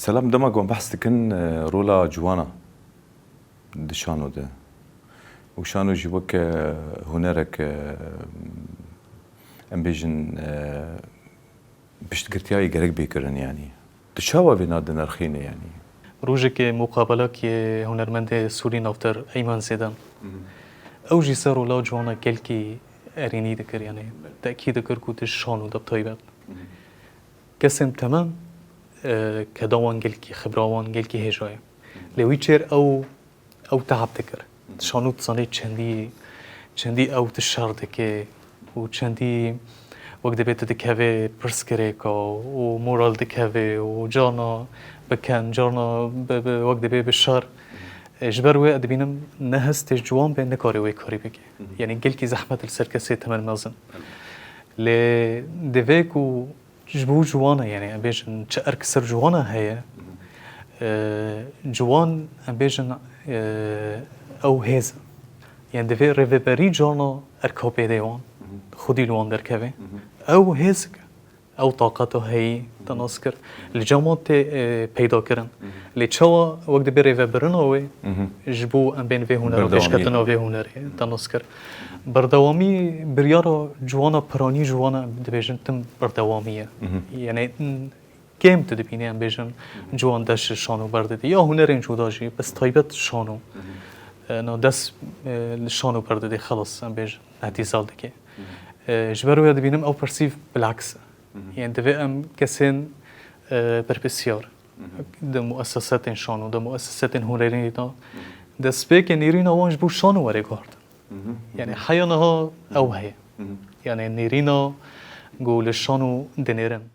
سلام دمك بحث كن رولا جوانا دشانو ده وشانو جيبوك هنرك امبيجن بشتكرتياي جرك بيكرن يعني تشاوا بيناد نرخينه يعني روجك مقابلة كي هنرمند سوري نفتر أيمن زيدان أو جسر ولا جوانا كلكي أريني ذكر يعني تأكيد ذكر كوت الشانو ده بطيبات قسم تمام كدوان جلكي خبراوان جلكي هجاي لو يشير أو تعب ذكر شانو تصني چندی أو تشار ذكي وچندی وقت بيت دكهوي برسكريكا ومورال دكهوي وجانا بكن جانا وقت بي بالشهر جبر وي ادبينم نهست جوان بين نكاري وي كاري بكي يعني قلكي زحمة السركسي تمن مازن لي ديفيكو جبو جوانا يعني امبيجن تشارك سر جوانا هي جوان امبيجن او هيز يعني ديفي ريفيبري جانا اركوبي ديوان خودي لوان دركبه او هزك او طاقته هي تناسكر الجامعات پیدا کردن لچوا وقت بری و برناوی جبو ام بین و هنر و کشکتنا و هنر تناسکر بردوامی بریارا جوانا پرانی جوانا دبیجن تم بردوامیه یعنی كم تدبيني ام بيجن جوان دش شانو برددي يا هنرين جوداجي بس طيبت شانو انه دس الشانو برددي خلص ام بيجن اعتزال دكي جبرو يد بينم او برسيف بالعكس يعني دفي ام كسين بربسيار ده مؤسسات شانو ده مؤسسات هنرين ده سبيك نيرينا وانج بو شانو وريغارد يعني حيانها او هي يعني نيرينا قول الشانو دنيرن